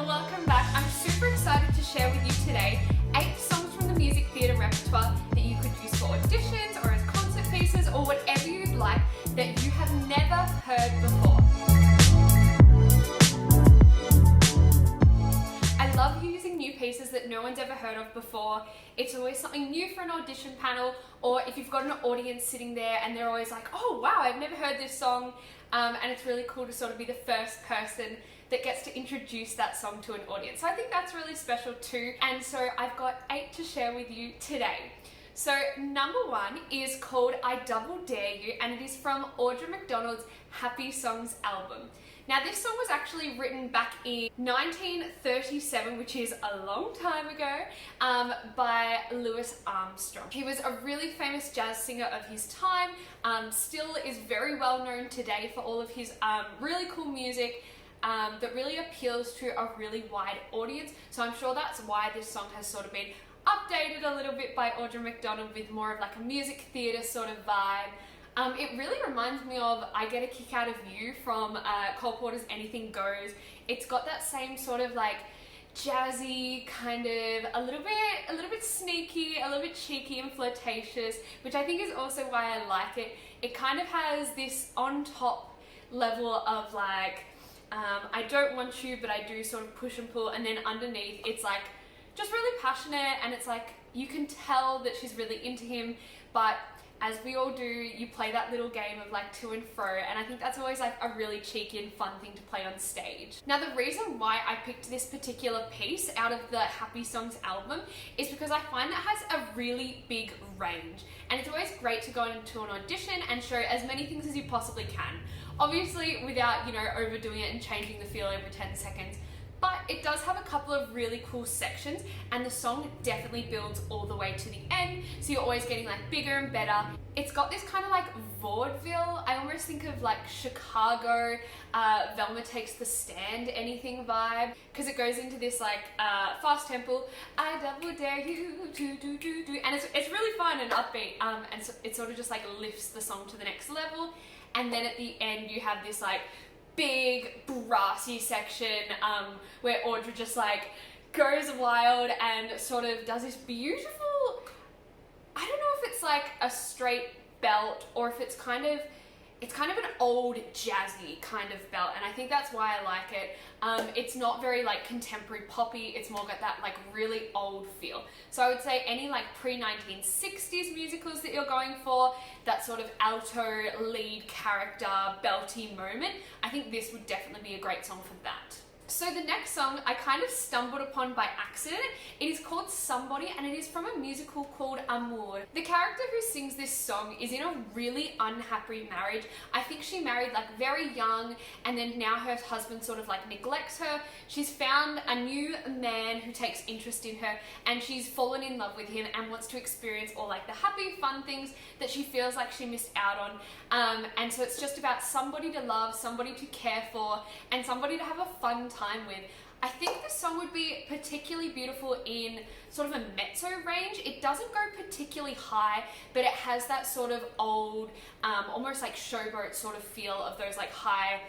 welcome back. I'm super excited to share with you today 8 songs from the music theatre repertoire that you could use for auditions or as concert pieces or whatever you'd like that you have never heard before. I love using new pieces that no one's ever heard of before. It's always something new for an audition panel, or if you've got an audience sitting there and they're always like, oh wow, I've never heard this song, and it's really cool to sort of be the first person that gets to introduce that song to an audience. So I think that's really special too. And so I've got 8 to share with you today. So number 1 is called I Double Dare You, and it is from Audra McDonald's Happy Songs album. Now this song was actually written back in 1937, which is a long time ago, by Louis Armstrong. He was a really famous jazz singer of his time, still is very well known today for all of his really cool music that really appeals to a really wide audience. So I'm sure that's why this song has sort of been updated a little bit by Audra McDonald with more of like a music theatre sort of vibe. It really reminds me of I Get a Kick Out of You from Cole Porter's Anything Goes. It's got that same sort of like jazzy kind of a little bit sneaky, a little bit cheeky and flirtatious, which I think is also why I like it. It kind of has this on top level of like I don't want you but I do sort of push and pull, and then underneath it's like just really passionate, and it's like you can tell that she's really into him, but as we all do, you play that little game of like to and fro, and I think that's always like a really cheeky and fun thing to play on stage. Now the reason why I picked this particular piece out of the Happy Songs album is because I find it has a really big range, and it's always great to go into an audition and show as many things as you possibly can. Obviously without, overdoing it and changing the feel every 10 seconds. But it does have a couple of really cool sections, and the song definitely builds all the way to the end, so you're always getting like bigger and better. It's got this kind of like vaudeville, I almost think of like Chicago, Velma Takes the Stand, anything vibe, because it goes into this like fast tempo, I double dare you, do, and it's really fun and upbeat, and so it sort of just like lifts the song to the next level. And then at the end you have this like big brassy section where Audra just like goes wild and sort of does this beautiful, I don't know if it's like a straight belt or if it's kind of an old jazzy kind of belt, and I think that's why I like it. It's not very like contemporary poppy, it's more got that like really old feel. So I would say any like pre-1960s musicals that you're going for, that sort of alto lead character belty moment, I think this would definitely be a great song for that. So the next song I kind of stumbled upon by accident. It is called Somebody, and it is from a musical called Amour. The character who sings this song is in a really unhappy marriage. I think she married like very young, and then now her husband sort of like neglects her. She's found a new man who takes interest in her, and she's fallen in love with him and wants to experience all like the happy fun things that she feels like she missed out on. And so it's just about somebody to love, somebody to care for, and somebody to have a fun time with. I think this song would be particularly beautiful in sort of a mezzo range. It doesn't go particularly high, but it has that sort of old, almost like showboat sort of feel of those like high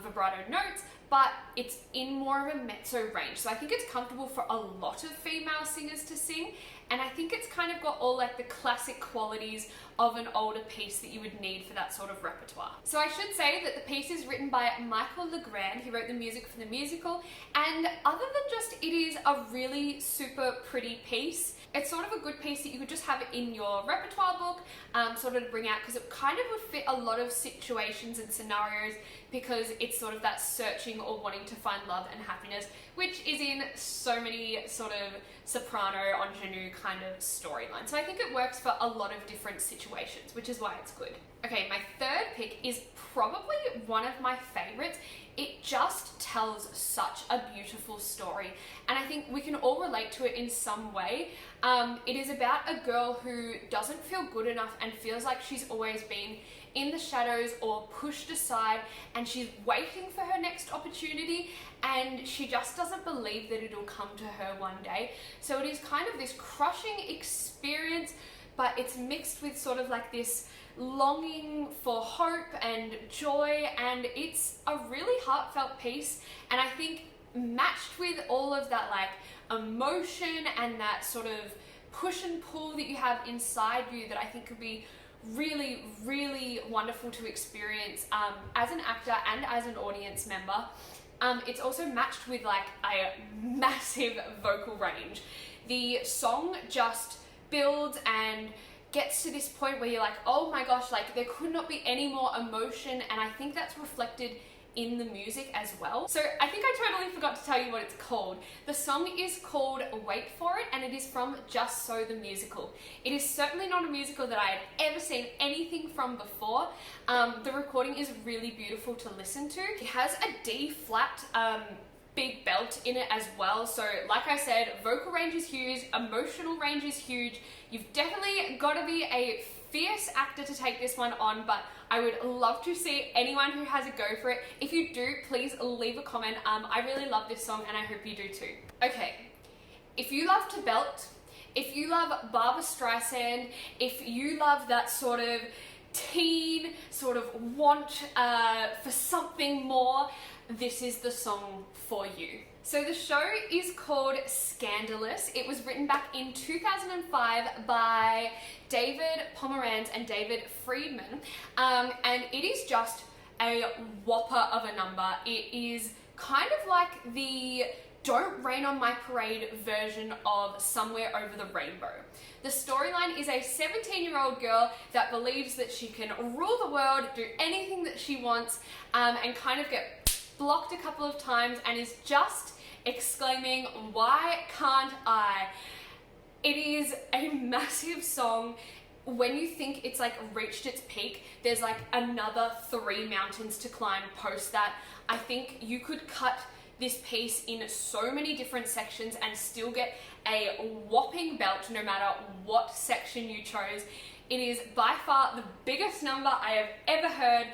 vibrato notes, but it's in more of a mezzo range. So I think it's comfortable for a lot of female singers to sing, and I think it's kind of got all like the classic qualities of an older piece that you would need for that sort of repertoire. So I should say that the piece is written by Michael Legrand. He wrote the music for the musical, and other than just it is a really super pretty piece, it's sort of a good piece that you could just have in your repertoire book, sort of to bring out, because it kind of would fit a lot of situations and scenarios, because it's sort of that searching or wanting to find love and happiness, which is in so many sort of soprano, ingenue kind of storylines. So I think it works for a lot of different situations, which is why it's good. Okay, my third pick is probably one of my favorites. It just tells such a beautiful story, and I think we can all relate to it in some way. It is about a girl who doesn't feel good enough and feels like she's always been in the shadows or pushed aside, and she's waiting for her next opportunity, and she just doesn't believe that it'll come to her one day. So it is kind of this crushing experience, but it's mixed with sort of like this longing for hope and joy, and it's a really heartfelt piece. And I think matched with all of that like emotion and that sort of push and pull that you have inside you that I think could be really, really wonderful to experience as an actor and as an audience member. It's also matched with like a massive vocal range. The song just builds and gets to this point where you're like, oh my gosh, like there could not be any more emotion, and I think that's reflected in the music as well. So I think I totally forgot to tell you what it's called. The song is called Wait For It, and it is from Just So the Musical. It is certainly not a musical that I had ever seen anything from before. The recording is really beautiful to listen to. It has a D flat big belt in it as well. So like I said, vocal range is huge, emotional range is huge. You've definitely got to be a fierce actor to take this one on, but I would love to see anyone who has a go for it. If you do, please leave a comment. I really love this song and I hope you do too. Okay, if you love to belt, if you love Barbra Streisand, if you love that sort of teen sort of want for something more, this is the song for you. So the show is called Scandalous. It was written back in 2005 by David Pomeranz and David Friedman, and it is just a whopper of a number. It is kind of like the Don't Rain on My Parade version of Somewhere Over the Rainbow. The storyline is a 17-year-old girl that believes that she can rule the world, do anything that she wants, and kind of get blocked a couple of times and is just exclaiming, why can't I? It is a massive song. When you think it's like reached its peak, there's like another 3 mountains to climb post that. I think you could cut this piece in so many different sections and still get a whopping belt no matter what section you chose. It is by far the biggest number I have ever heard.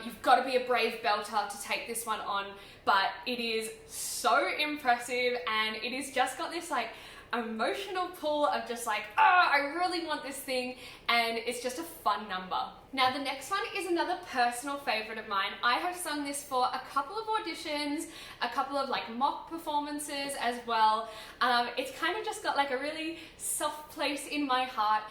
You've got to be a brave belter to take this one on, but it is so impressive, and it has just got this like emotional pull of just like, oh, I really want this thing, and it's just a fun number. Now the next one is another personal favorite of mine. I have sung this for a couple of auditions, a couple of like mock performances as well. It's kind of just got like a really soft place in my heart.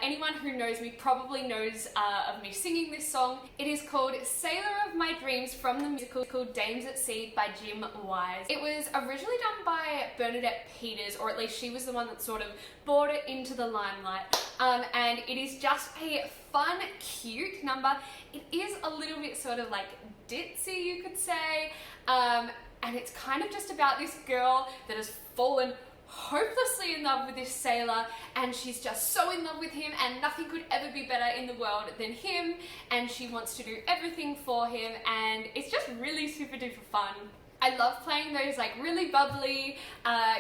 Anyone who knows me probably knows of me singing this song. It is called Sailor of My Dreams from the musical called Dames at Sea by Jim Wise. It was originally done by Bernadette Peters, or at least she was the one that sort of brought it into the limelight. And it is just a fun, cute number. It is a little bit sort of like ditzy, you could say. And it's kind of just about this girl that has fallen hopelessly in love with this sailor, and she's just so in love with him, and nothing could ever be better in the world than him, and she wants to do everything for him, and it's just really super duper fun. I love playing those like really bubbly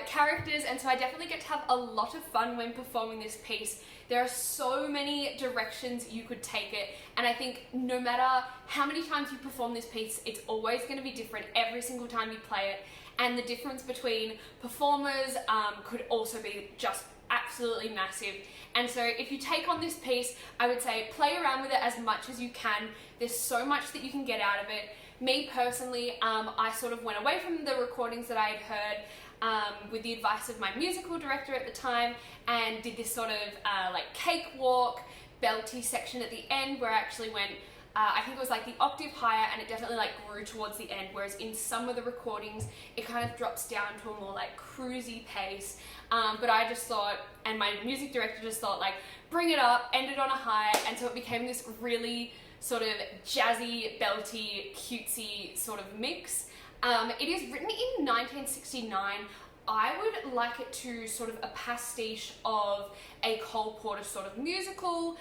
characters, and so I definitely get to have a lot of fun when performing this piece. There are so many directions you could take it, and I think no matter how many times you perform this piece, it's always going to be different every single time you play it, and the difference between performers could also be just absolutely massive. And so if you take on this piece, I would say play around with it as much as you can. There's so much that you can get out of it. Me personally, I sort of went away from the recordings that I had heard with the advice of my musical director at the time, and did this sort of like cakewalk, belty section at the end where I actually went, I think it was like the octave higher, and it definitely like grew towards the end, whereas in some of the recordings it kind of drops down to a more like cruisy pace. But I just thought, and my music director just thought, like, bring it up, end it on a high, and so it became this really sort of jazzy, belty, cutesy sort of mix. It is written in 1969. I would like it to sort of a pastiche of a Cole Porter sort of musical.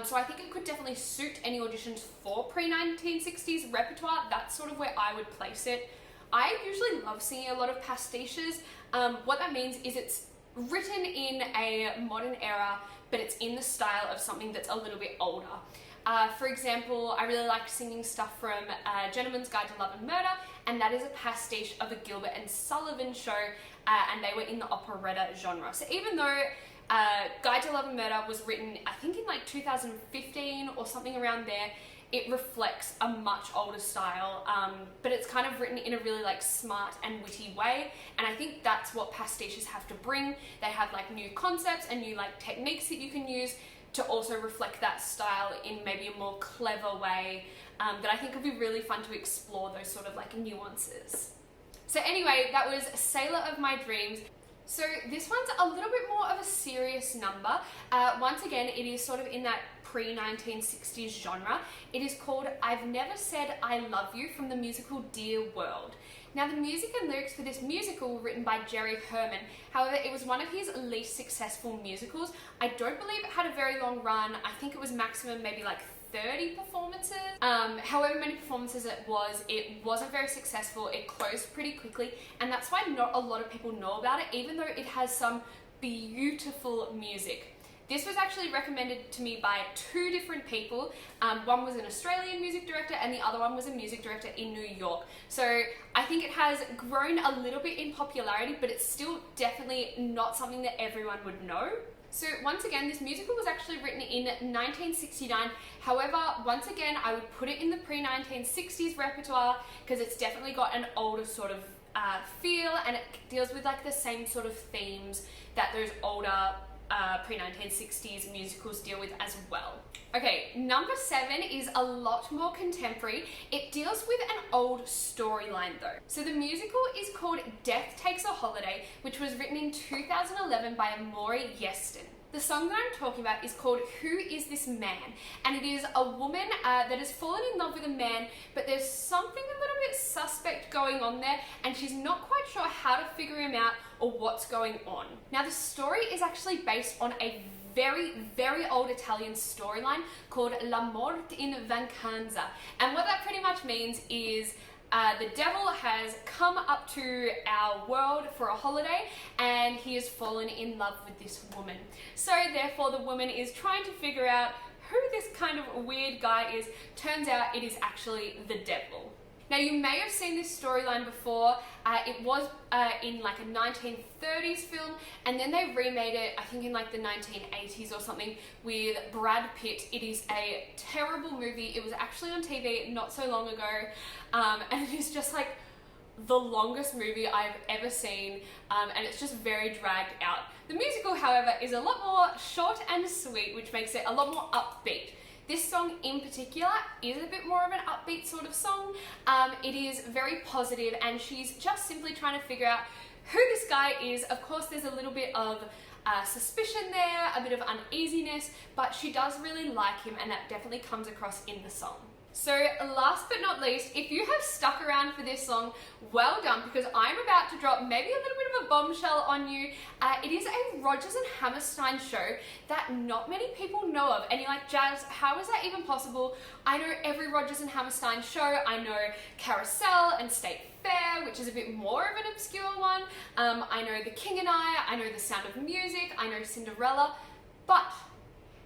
So I think it could definitely suit any auditions for pre-1960s repertoire. That's sort of where I would place it. I usually love singing a lot of pastiches. What that means is it's written in a modern era, but it's in the style of something that's a little bit older. For example, I really like singing stuff from Gentleman's Guide to Love and Murder, and that is a pastiche of a Gilbert and Sullivan show, and they were in the operetta genre. So even though Guide to Love and Murder was written, I think in like 2015 or something around there, it reflects a much older style, but it's kind of written in a really like smart and witty way, and I think that's what pastiches have to bring. They have like new concepts and new like techniques that you can use to also reflect that style in maybe a more clever way, that I think would be really fun to explore those sort of like nuances. So anyway, that was Sailor of My Dreams. So this one's a little bit more of a serious number. Once again, it is sort of in that pre-1960s genre. It is called I've Never Said I Love You from the musical Dear World. Now the music and lyrics for this musical were written by Jerry Herman. However, it was one of his least successful musicals. I don't believe it had a very long run. I think it was maximum maybe like 30 performances. However many performances it wasn't very successful. It closed pretty quickly, and that's why not a lot of people know about it, even though it has some beautiful music. This was actually recommended to me by two different people. One was an Australian music director and the other one was a music director in New York. So I think it has grown a little bit in popularity, but it's still definitely not something that everyone would know. So once again, this musical was actually written in 1969. However, once again, I would put it in the pre-1960s repertoire because it's definitely got an older sort of feel, and it deals with like the same sort of themes that those older pre-1960s musicals deal with as well. Okay, number 7 is a lot more contemporary. It deals with an old storyline though. So the musical is called Death Takes a Holiday, which was written in 2011 by Amori Yeston. The song that I'm talking about is called Who Is This Man? And it is a woman that has fallen in love with a man, but there's something a little bit suspect going on there, and she's not quite sure how to figure him out or what's going on. Now the story is actually based on a very, very old Italian storyline called La Morte in Vacanza. And what that pretty much means is the devil has come up to our world for a holiday and he has fallen in love with this woman. So therefore the woman is trying to figure out who this kind of weird guy is. Turns out it is actually the devil. Now you may have seen this storyline before. It was in like a 1930s film, and then they remade it, I think in like the 1980s or something, with Brad Pitt. It is a terrible movie. It was actually on TV not so long ago, and it is just like the longest movie I've ever seen, and it's just very dragged out. The musical, however, is a lot more short and sweet, which makes it a lot more upbeat. This song in particular is a bit more of an upbeat sort of song. It is very positive, and she's just simply trying to figure out who this guy is. Of course, there's a little bit of suspicion there, a bit of uneasiness, but she does really like him, and that definitely comes across in the song. So last but not least, if you have stuck around for this song, well done, because I'm about to drop maybe a little bit of a bombshell on you. It is a Rodgers and Hammerstein show that not many people know of, and you're like, Jazz, how is that even possible? I know every Rodgers and Hammerstein show. I know Carousel and State Fair, which is a bit more of an obscure one. I know The King and I know The Sound of Music, I know Cinderella, but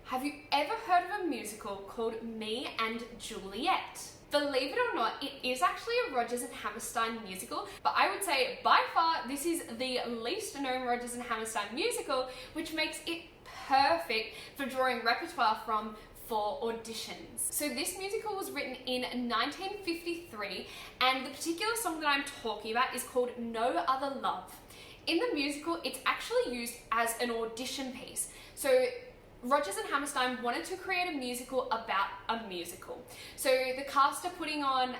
have you ever heard of a musical called Me and Juliet? Believe it or not, it is actually a Rodgers and Hammerstein musical, but I would say by far this is the least known Rodgers and Hammerstein musical, which makes it perfect for drawing repertoire from for auditions. So this musical was written in 1953, and the particular song that I'm talking about is called No Other Love. In the musical, it's actually used as an audition piece. So Rodgers and Hammerstein wanted to create a musical about a musical. So the cast are putting on,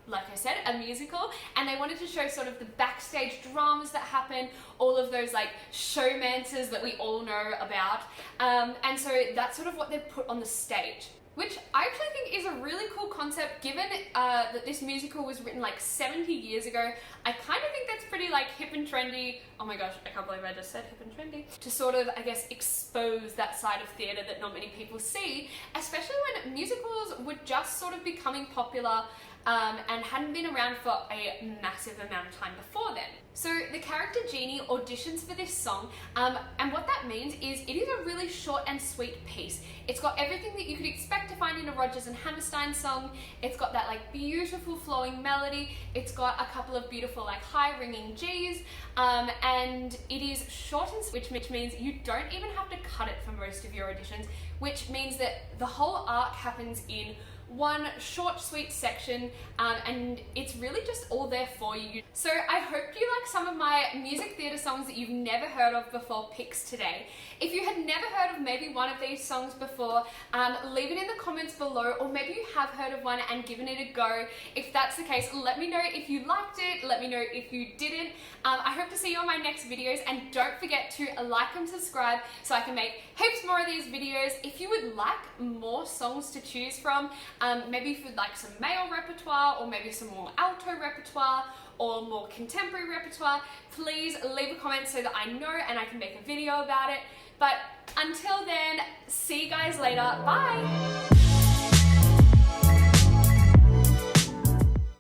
like I said, a musical, and they wanted to show sort of the backstage dramas that happen, all of those like showmances that we all know about. And so that's sort of what they've put on the stage, which I actually think is a really cool concept, given that this musical was written like 70 years ago. I kind of think that's pretty like hip and trendy. Oh my gosh, I can't believe I just said hip and trendy. To sort of, I guess, expose that side of theatre that not many people see, especially when musicals were just sort of becoming popular and hadn't been around for a massive amount of time before then. So the character Jeannie auditions for this song, and what that means is it is a really short and sweet piece. It's got everything that you could expect to find in a Rodgers and Hammerstein song. It's got that like beautiful flowing melody. It's got a couple of beautiful like high ringing G's, and it is short and sweet, which means you don't even have to cut it for most of your auditions, which means that the whole arc happens in one short, sweet section, and it's really just all there for you. So I hope you like some of my music theatre songs that you've never heard of before picks today. If you had never heard of maybe one of these songs before, leave it in the comments below, or maybe you have heard of one and given it a go. If that's the case, let me know if you liked it, let me know if you didn't. I hope to see you on my next videos, and don't forget to like and subscribe so I can make heaps more of these videos. If you would like more songs to choose from, maybe if you'd like some male repertoire, or maybe some more alto repertoire, or more contemporary repertoire, please leave a comment so that I know and I can make a video about it. But until then, see you guys later. Bye!